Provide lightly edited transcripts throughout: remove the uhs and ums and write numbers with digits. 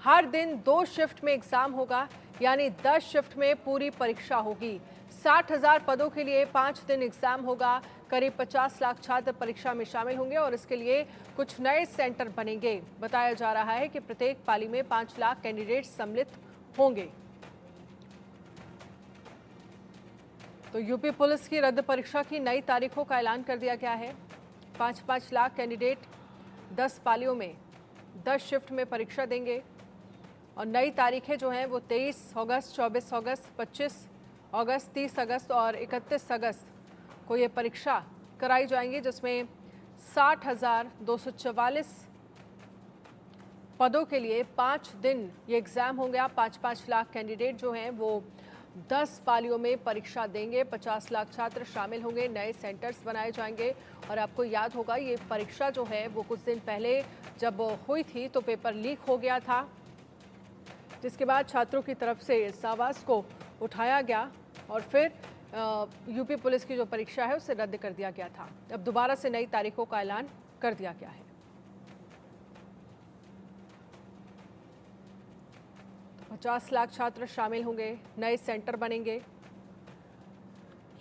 हर दिन 2 शिफ्ट में एग्जाम होगा, यानी 10 शिफ्ट में पूरी परीक्षा होगी। 60,000 पदों के लिए 5 दिन एग्जाम होगा। करीब 50 लाख छात्र परीक्षा में शामिल होंगे और इसके लिए कुछ नए सेंटर बनेंगे। बताया जा रहा है कि प्रत्येक पाली में 5 लाख कैंडिडेट सम्मिलित होंगे। तो यूपी पुलिस की रद्द परीक्षा की नई तारीखों का ऐलान कर दिया गया है। 5-5 लाख कैंडिडेट 10 पालियों में 10 शिफ्ट में परीक्षा देंगे और नई तारीखें जो हैं वो 23 अगस्त, 24 अगस्त, 25 अगस्त, 30 अगस्त और 31 अगस्त को ये परीक्षा कराई जाएंगी, जिसमें 60,244 पदों के लिए 5 दिन ये एग्ज़ाम होंगे। 5-5 लाख कैंडिडेट जो हैं वो 10 पालियों में परीक्षा देंगे। 50 लाख छात्र शामिल होंगे। नए सेंटर्स बनाए जाएंगे और आपको याद होगा ये परीक्षा जो है वो कुछ दिन पहले जब हुई थी तो पेपर लीक हो गया था, जिसके बाद छात्रों की तरफ से इस आवाज़ को उठाया गया और फिर यूपी पुलिस की जो परीक्षा है उसे रद्द कर दिया गया था। अब दोबारा से नई तारीखों का ऐलान कर दिया गया है। 50 लाख छात्र शामिल होंगे, नए सेंटर बनेंगे।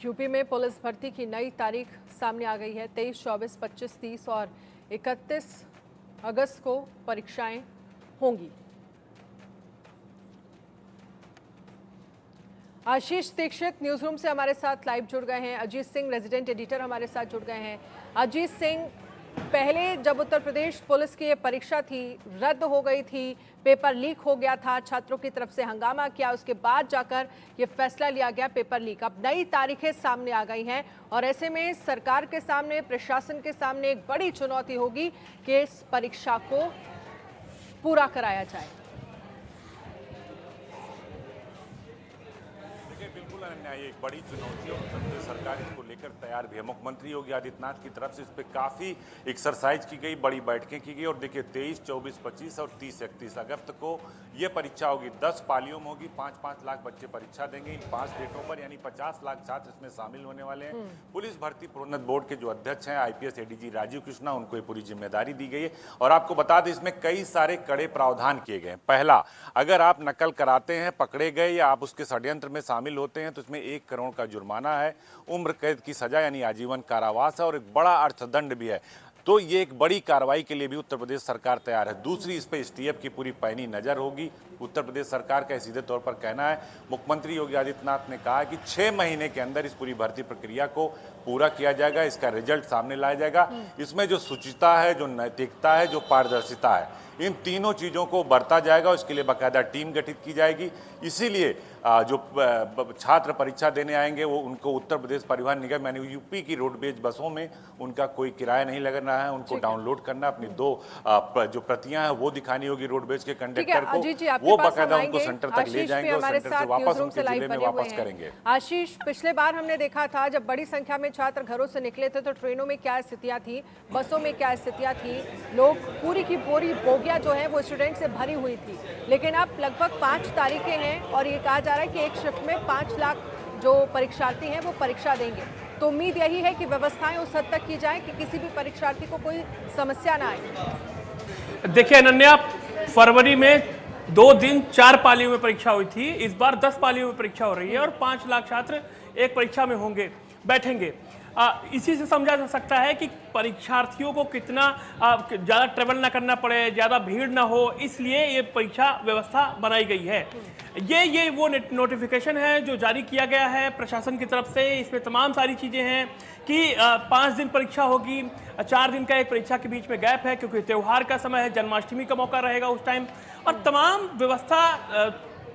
यूपी में पुलिस भर्ती की नई तारीख सामने आ गई है। 23, 24, 25, 30 और 31 अगस्त को परीक्षाएं होंगी। आशीष दीक्षित न्यूज रूम से हमारे साथ लाइव जुड़ गए हैं। अजीत सिंह रेजिडेंट एडिटर हमारे साथ जुड़ गए हैं। अजीत सिंह, पहले जब उत्तर प्रदेश पुलिस की ये परीक्षा थी, रद्द हो गई थी, पेपर लीक हो गया था, छात्रों की तरफ से हंगामा किया, उसके बाद जाकर ये फैसला लिया गया पेपर लीक। अब नई तारीखें सामने आ गई हैं और ऐसे में सरकार के सामने, प्रशासन के सामने एक बड़ी चुनौती होगी कि इस परीक्षा को पूरा कराया जाए। बिल्कुल अनन्या, ये एक बड़ी चुनौती है और उत्तर प्रदेश सरकार इसको लेकर तैयार भी है। मुख्यमंत्री योगी आदित्यनाथ की तरफ से इस पर काफ़ी एक्सरसाइज की गई, बड़ी बैठकें की गई और देखिए 23, 24, 25 और 30, 31 अगस्त को ये परीक्षा होगी। 10 पालियों में होगी। 5-5 लाख बच्चे परीक्षा देंगे इन 5 डेटों पर, यानी 50 लाख छात्र इसमें शामिल होने वाले हैं। पुलिस भर्ती प्रोन्नत बोर्ड के जो अध्यक्ष हैं IPS ADG राजीव कृष्णा, उनको ये पूरी जिम्मेदारी दी गई है और आपको बता दें इसमें कई सारे कड़े प्रावधान किए गए हैं। पहला, अगर आप नकल कराते हैं, पकड़े गए या आप उसके षड्यंत्र में शामिल होते हैं तो इसमें 1 करोड़ का जुर्माना है, उम्र कैद की सजा यानी आजीवन कारावास है और एक बड़ा अर्थदंड भी है। तो ये एक बड़ी कार्रवाई के लिए भी उत्तर प्रदेश सरकार तैयार है। दूसरी, इस पे STF की पूरी पैनी नजर होगी। उत्तर प्रदेश सरकार का सीधे तौर पर कहना है, मुख्यमंत्री योगी आदित्यनाथ ने कहा कि 6 महीने के अंदर इस पूरी भर्ती प्रक्रिया को पूरा किया जाएगा, इसका रिजल्ट सामने लाया जाएगा। इसमें जो शुचिता है, जो नैतिकता है, जो पारदर्शिता है, इन तीनों चीज़ों को बरता जाएगा और इसके लिए बाकायदा टीम गठित की जाएगी। इसीलिए जो छात्र परीक्षा देने आएंगे वो उनको उत्तर प्रदेश परिवहन निगम यानी यूपी की रोडवेज बसों में उनका कोई किराया नहीं लगना है। उनको डाउनलोड करना, अपनी 2 जो प्रतियां हैं वो दिखानी होगी रोडवेज के कंडक्टर को, वो बाकायदा उनको सेंटर तक ले जाएंगे और सेंटर से वापस उनके जिले में वापस करेंगे। आशीष, पिछले बार हमने देखा था जब बड़ी संख्या में छात्र घरों से निकले थे तो ट्रेनों में क्या स्थितियां थी, बसों में क्या स्थितियां थी, लोग पूरी की पूरी बोगियां जो है वो स्टूडेंट से भरी हुई थी। लेकिन अब लगभग 5 तारीखें हैं और ये कहा जा रहा है कि एक शिफ्ट में 5 लाख जो परीक्षार्थी हैं वो परीक्षा देंगे। तो उम्मीद यही है कि व्यवस्थाएं उस हद तक की जाए कि किसी भी परीक्षार्थी को कोई समस्या ना आए। देखिए अनन्या, फरवरी में 2 दिन 4 पालियों में परीक्षा हुई थी, इस बार 10 पालियों में परीक्षा हो रही है और 5 लाख छात्र एक परीक्षा में होंगे, बैठेंगे। इसी से समझा जा सकता है कि परीक्षार्थियों को कितना ज़्यादा ट्रेवल ना करना पड़े, ज़्यादा भीड़ ना हो, इसलिए ये परीक्षा व्यवस्था बनाई गई है। ये वो नोटिफिकेशन है जो जारी किया गया है प्रशासन की तरफ से। इसमें तमाम सारी चीज़ें हैं कि 5 दिन परीक्षा होगी, 4 दिन का एक परीक्षा के बीच में गैप है क्योंकि त्यौहार का समय है, जन्माष्टमी का मौका रहेगा उस टाइम, और तमाम व्यवस्था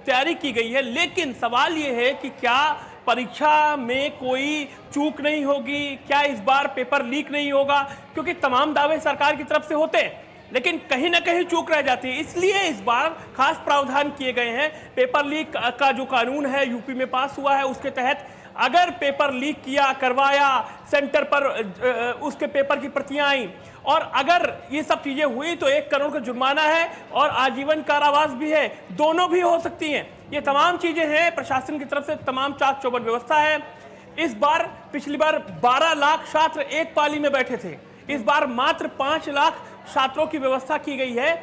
तैयारी की गई है। लेकिन सवाल ये है कि क्या परीक्षा में कोई चूक नहीं होगी, क्या इस बार पेपर लीक नहीं होगा, क्योंकि तमाम दावे सरकार की तरफ से होते हैं लेकिन कहीं ना कहीं चूक रह जाती है। इसलिए इस बार खास प्रावधान किए गए हैं। पेपर लीक का जो कानून है यूपी में पास हुआ है, उसके तहत अगर पेपर लीक किया, करवाया, सेंटर पर उसके पेपर की प्रतियां आई और अगर ये सब चीजें हुई तो 1 करोड़ का जुर्माना है और आजीवन कारावास भी है, दोनों भी हो सकती हैं। ये तमाम चीजें हैं, प्रशासन की तरफ से तमाम चाक चौबंद व्यवस्था है। इस बार, पिछली बार 12 लाख छात्र एक पाली में बैठे थे, इस बार मात्र 5 लाख छात्रों की व्यवस्था की गई है।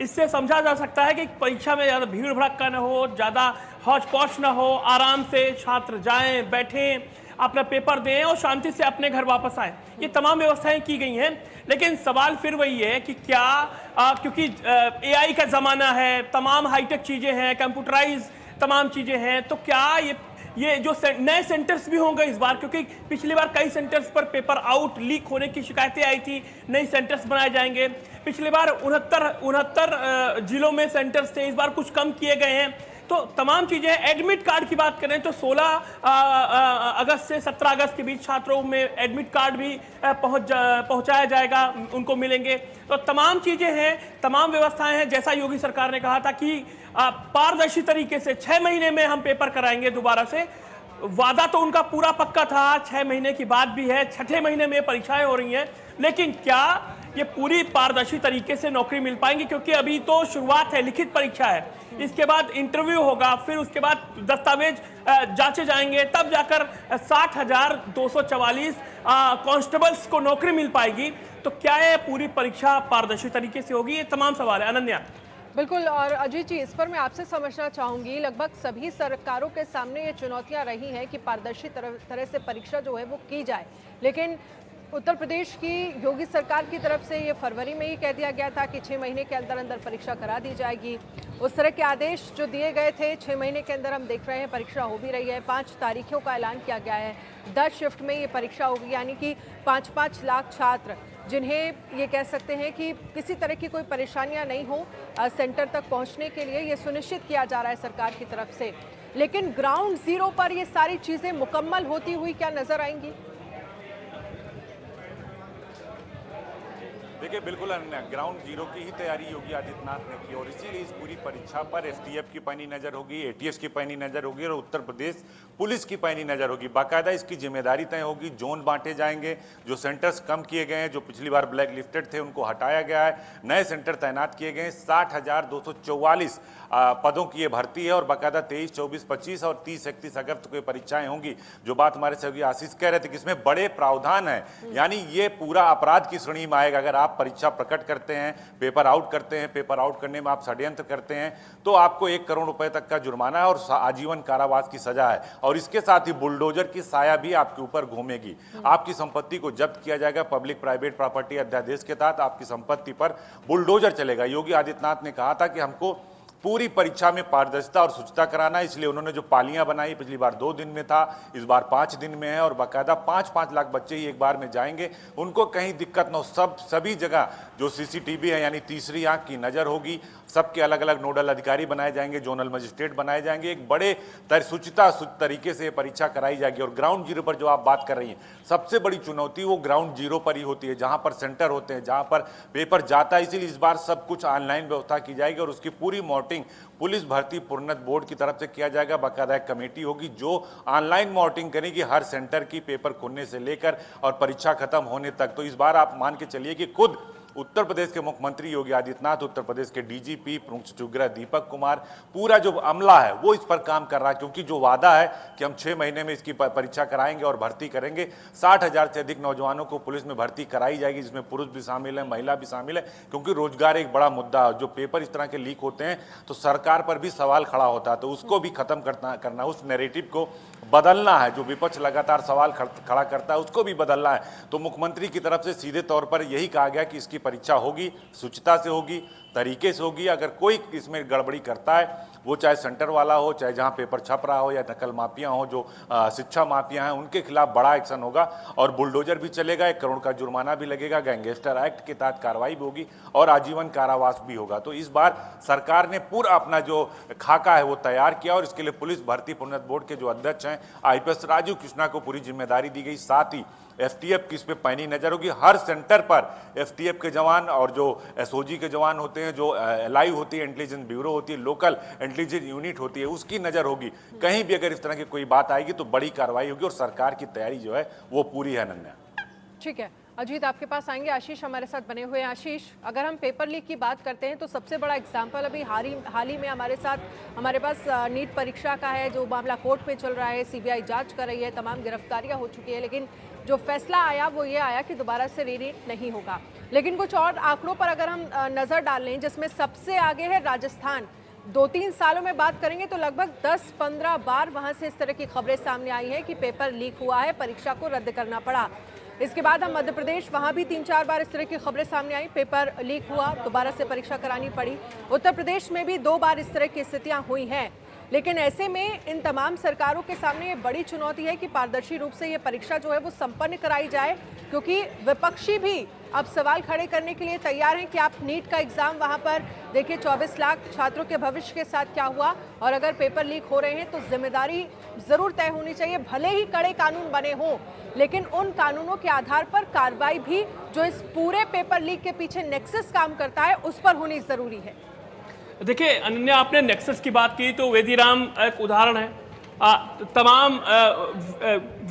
इससे समझा जा सकता है कि परीक्षा में ज़्यादा भीड़ भड़क्का न हो, ज़्यादा हौच पौच न हो, आराम से छात्र जाएं, बैठें, अपना पेपर दें और शांति से अपने घर वापस आएं। ये तमाम व्यवस्थाएं की गई हैं। लेकिन सवाल फिर वही है कि क्या क्योंकि AI का ज़माना है, तमाम हाईटेक चीज़ें हैं, कंप्यूटराइज तमाम चीज़ें हैं, तो क्या ये जो नए सेंटर्स भी होंगे इस बार, क्योंकि पिछली बार कई सेंटर्स पर पेपर आउट लीक होने की शिकायतें आई थी, नए सेंटर्स बनाए जाएंगे। पिछली बार 69 जिलों में सेंटर्स थे, इस बार कुछ कम किए गए हैं। तो तमाम चीज़ें, एडमिट कार्ड की बात करें तो 16 अगस्त से 17 अगस्त के बीच छात्रों में एडमिट कार्ड भी पहुंचाया जाएगा, उनको मिलेंगे। तो तमाम चीज़ें हैं, तमाम व्यवस्थाएं हैं। जैसा योगी सरकार ने कहा था कि पारदर्शी तरीके से 6 महीने में हम पेपर कराएंगे दोबारा से, वादा तो उनका पूरा पक्का था। 6 महीने की बात भी है, 6ठे महीने में परीक्षाएं हो रही हैं, लेकिन क्या ये पूरी पारदर्शी तरीके से नौकरी मिल पाएंगी? क्योंकि अभी तो शुरुआत है, लिखित परीक्षा है, इसके बाद इंटरव्यू होगा, फिर उसके बाद दस्तावेज जांचे जाएंगे, तब जाकर 60,244 कांस्टेबल्स को नौकरी मिल पाएगी। तो क्या ये पूरी परीक्षा पारदर्शी तरीके से होगी? ये तमाम सवाल है। अनन्या। बिल्कुल, और अजीत जी, इस पर मैं आपसे समझना चाहूँगी, लगभग सभी सरकारों के सामने ये चुनौतियाँ रही हैं कि पारदर्शी तरह से परीक्षा जो है वो की जाए, लेकिन उत्तर प्रदेश की योगी सरकार की तरफ से ये फरवरी में ही कह दिया गया था कि 6 महीने के अंदर अंदर परीक्षा करा दी जाएगी। उस तरह के आदेश जो दिए गए थे, 6 महीने के अंदर हम देख रहे हैं परीक्षा हो भी रही है। 5 तारीखों का ऐलान किया गया है, 10 शिफ्ट में ये परीक्षा होगी, यानी कि 5-5 लाख छात्र, जिन्हें ये कह सकते हैं कि किसी तरह की कोई परेशानियां नहीं हो सेंटर तक पहुंचने के लिए, ये सुनिश्चित किया जा रहा है सरकार की तरफ से। लेकिन ग्राउंड जीरो पर ये सारी चीज़ें मुकम्मल होती हुई क्या नजर आएंगी? देखिए, बिल्कुल ग्राउंड जीरो की ही तैयारी योगी आदित्यनाथ ने की और इसीलिए इस पूरी परीक्षा पर FTF की पैनी नजर होगी, ATS की पैनी नजर होगी और उत्तर प्रदेश पुलिस की पैनी नजर होगी। बाकायदा इसकी जिम्मेदारी तय होगी, जोन बांटे जाएंगे, जो सेंटर्स कम किए गए हैं, जो पिछली बार ब्लैक लिस्टेड थे उनको हटाया गया है, नए सेंटर तैनात किए गए हैं। 60,244 पदों की ये भर्ती है और बाकायदा 23, 24, 25 और 30, 31 अगस्त को ये परीक्षाएं होंगी। जो बात हमारे सहयोगी आशीष कह रहे थे कि इसमें बड़े प्रावधान है, यानी ये पूरा अपराध की श्रेणी में आएगा। अगर आप परीक्षा प्रकट करते हैं, पेपर आउट करते हैं, पेपर आउट करने में आप षड्यंत्र करते हैं, तो आपको 1 करोड़ रुपए तक का जुर्माना है और आजीवन कारावास की सजा है। और इसके साथ ही बुलडोजर की साया भी आपके ऊपर घूमेगी। आपकी संपत्ति को जब्त किया जाएगा। पब्लिक प्राइवेट प्रॉपर्टी अध्यादेश के तहत आपकी संपत्ति पर बुलडोजर चलेगा। योगी आदित्यनाथ ने कहा था कि हमको पूरी परीक्षा में पारदर्शिता और शुचिता कराना, इसलिए उन्होंने जो पालियां बनाई, पिछली बार 2 दिन में था, इस बार 5 दिन में है और बाकायदा 5-5 लाख बच्चे ही एक बार में जाएंगे, उनको कहीं दिक्कत न हो। सभी जगह जो CCTV है, यानी तीसरी आंख की नज़र होगी, सबके अलग अलग नोडल अधिकारी बनाए जाएंगे, जोनल मजिस्ट्रेट बनाए जाएंगे, एक बड़े शुचिता तरीके से परीक्षा कराई जाएगी। और ग्राउंड जीरो पर जो आप बात कर रही हैं, सबसे बड़ी चुनौती वो ग्राउंड जीरो पर ही होती है, जहां पर सेंटर होते हैं, जहां पर पेपर जाता है। इसीलिए इस बार सब कुछ ऑनलाइन व्यवस्था की जाएगी और उसकी पूरी मॉनिटरिंग पुलिस भर्ती प्रोन्नत बोर्ड की तरफ से किया जाएगा। बाकायदा एक कमेटी होगी जो ऑनलाइन मॉनिटरिंग करेगी हर सेंटर की, पेपर खुलने से लेकर और परीक्षा खत्म होने तक। तो इस बार आप मान के चलिए कि खुद उत्तर प्रदेश के मुख्यमंत्री योगी आदित्यनाथ, उत्तर प्रदेश के DGP प्रमुख सचिव दीपक कुमार, पूरा जो अमला है वो इस पर काम कर रहा है, क्योंकि जो वादा है कि हम 6 महीने में इसकी परीक्षा कराएंगे और भर्ती करेंगे। 60,000 से अधिक नौजवानों को पुलिस में भर्ती कराई जाएगी, जिसमें पुरुष भी शामिल है, महिला भी शामिल है, क्योंकि रोजगार एक बड़ा मुद्दा है। जो पेपर इस तरह के लीक होते हैं तो सरकार पर भी सवाल खड़ा होता है, तो उसको भी खत्म करना, उस नैरेटिव को बदलना है। जो विपक्ष लगातार सवाल खड़ा करता है उसको भी बदलना है। तो मुख्यमंत्री की तरफ से सीधे तौर पर यही कहा गया कि इसकी परीक्षा होगी, शुचिता से होगी, तरीके से होगी। अगर कोई इसमें गड़बड़ी करता है, वो चाहे सेंटर वाला हो, चाहे जहां पेपर छप रहा हो, या नकल माफिया हो, जो शिक्षा माफिया हैं, उनके खिलाफ बड़ा एक्शन होगा और बुलडोजर भी चलेगा, 1 करोड़ का जुर्माना भी लगेगा, गैंगस्टर एक्ट के तहत कार्रवाई भी होगी और आजीवन कारावास भी होगा। तो इस बार सरकार ने पूरा अपना जो खाका है वो तैयार किया और इसके लिए पुलिस भर्ती प्रोन्नत बोर्ड के जो अध्यक्ष हैं IPS राजीव कृष्णा को पूरी जिम्मेदारी दी गई। साथ ही FTF की इस पे पैनी नजर होगी। हर सेंटर पर FTF के जवान और जो SOG के जवान होते हैं, जो LI होती है, इंटेलिजेंस ब्यूरो होती है, लोकल इंटेलिजेंस यूनिट होती है, उसकी नजर होगी। कहीं भी अगर इस तरह की कोई बात आएगी तो बड़ी कार्रवाई होगी और सरकार की तैयारी जो है वो पूरी है। अनन्या, ठीक है, अजीत आपके पास आएंगे। आशीष हमारे साथ बने हुए हैं। आशीष, अगर हम पेपर लीक की बात करते हैं तो सबसे बड़ा एग्जाम्पल अभी हाल ही में हमारे पास नीट परीक्षा का है, जो मामला कोर्ट में चल रहा है, CBI जांच कर रही है, तमाम गिरफ्तारियां हो चुकी है, लेकिन जो फैसला आया वो ये आया कि दोबारा से रीनीट नहीं होगा। लेकिन कुछ और आंकड़ों पर अगर हम नजर डाल लें, जिसमें सबसे आगे है राजस्थान। 2-3 सालों में बात करेंगे तो लगभग 10-15 बार वहां से इस तरह की खबरें सामने आई हैं कि पेपर लीक हुआ है, परीक्षा को रद्द करना पड़ा। इसके बाद हम मध्य प्रदेश, वहां भी 3-4 बार इस तरह की खबरें सामने आई, पेपर लीक हुआ, दोबारा से परीक्षा करानी पड़ी। उत्तर प्रदेश में भी 2 बार इस तरह की स्थितियां हुई हैं। लेकिन ऐसे में इन तमाम सरकारों के सामने ये बड़ी चुनौती है कि पारदर्शी रूप से ये परीक्षा जो है वो संपन्न कराई जाए, क्योंकि विपक्षी भी अब सवाल खड़े करने के लिए तैयार हैं कि आप नीट का एग्जाम वहां पर देखिए, 24 लाख छात्रों के भविष्य के साथ क्या हुआ, और अगर पेपर लीक हो रहे हैं तो जिम्मेदारी जरूर तय होनी चाहिए। भले ही कड़े कानून बने हों, लेकिन उन कानूनों के आधार पर कार्रवाई भी जो इस पूरे पेपर लीक के पीछे नेक्सस काम करता है उस पर होनी जरूरी है। देखिए अनन्या, आपने नेक्सस की बात की तो वेदीराम एक उदाहरण है। तमाम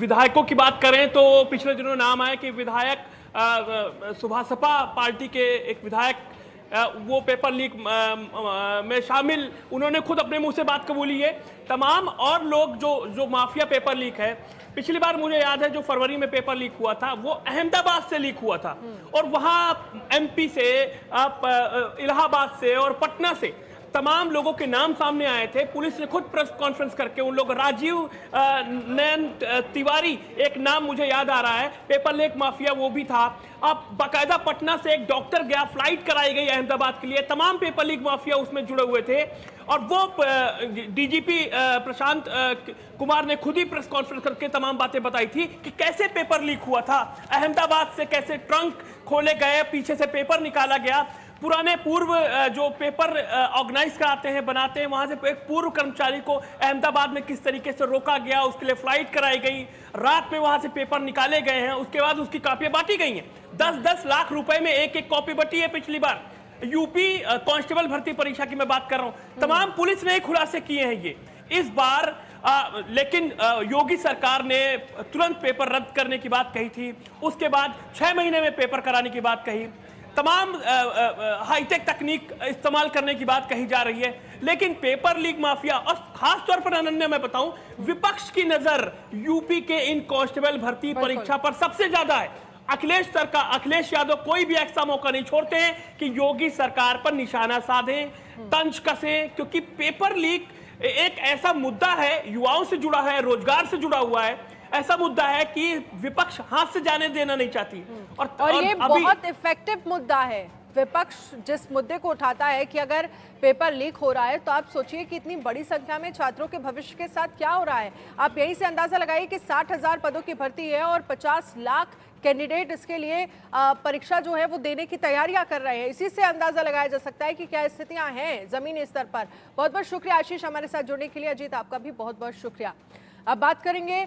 विधायकों की बात करें तो पिछले दिनों नाम आया कि विधायक सुभासपा पार्टी के एक विधायक वो पेपर लीक में शामिल, उन्होंने खुद अपने मुंह से बात कबूली है। तमाम और लोग जो माफिया पेपर लीक है, पिछली बार मुझे याद है जो फरवरी में पेपर लीक हुआ था वो अहमदाबाद से लीक हुआ था, और वहां एमपी से, इलाहाबाद से और पटना से तमाम लोगों के नाम सामने आए थे। पुलिस ने खुद प्रेस कॉन्फ्रेंस करके उन लोग, राजीव नयन तिवारी एक नाम मुझे याद आ रहा है, पेपर लीक माफिया वो भी था। अब बाकायदा पटना से एक डॉक्टर गया, फ्लाइट कराई गई अहमदाबाद के लिए, तमाम पेपर लीक माफिया उसमें जुड़े हुए थे। और वो डीजीपी प्रशांत कुमार ने खुद ही प्रेस कॉन्फ्रेंस करके तमाम बातें बताई थी कि कैसे पेपर लीक हुआ था, अहमदाबाद से कैसे ट्रंक खोले गए, पीछे से पेपर निकाला गया। पुराने पूर्व जो पेपर ऑर्गेनाइज कराते हैं, बनाते हैं, वहां से एक पूर्व कर्मचारी को अहमदाबाद में किस तरीके से रोका गया, उसके लिए फ्लाइट कराई गई, रात में वहां से पेपर निकाले गए हैं, उसके बाद उसकी कॉपियां बांटी गई हैं। 10-10 लाख रुपए में एक कॉपी बटी है पिछली बार। यूपी कांस्टेबल भर्ती परीक्षा की मैं बात कर रहा हूं, तमाम पुलिस ने खुलासे किए हैं ये इस बार। लेकिन योगी सरकार ने तुरंत पेपर रद्द करने की बात कही थी, उसके बाद 6 महीने में पेपर कराने की बात कही, तमाम हाईटेक तकनीक इस्तेमाल करने की बात कही जा रही है। लेकिन पेपर लीक माफिया, और खास तौर पर अनन्या मैं बताऊं, विपक्ष की नजर यूपी के इन कांस्टेबल भर्ती परीक्षा पर सबसे ज्यादा है। अखिलेश यादव कोई भी ऐसा मौका नहीं छोड़ते हैं कि योगी सरकार पर निशाना साधें, तंज कसें, क्योंकि पेपर लीक एक ऐसा मुद्दा है, युवाओं से जुड़ा है, रोजगार से जुड़ा हुआ है, ऐसा मुद्दा है कि विपक्ष हाथ से जाने देना नहीं चाहती। और ये बहुत इफेक्टिव मुद्दा है। विपक्ष जिस मुद्दे को उठाता है कि अगर पेपर लीक हो रहा है तो आप सोचिए कि इतनी बड़ी संख्या में छात्रों के भविष्य के साथ क्या हो रहा है। आप यहीं से अंदाजा लगाइए कि 60,000 पदों की भर्ती है और 50 लाख कैंडिडेट इसके लिए परीक्षा जो है वो देने की तैयारियां कर रहे हैं। इसी से अंदाजा लगाया जा सकता है कि क्या स्थितियां हैं जमीनी स्तर पर। बहुत बहुत शुक्रिया आशीष हमारे साथ जुड़ने के लिए। अजीत, आपका भी बहुत बहुत शुक्रिया। अब बात करेंगे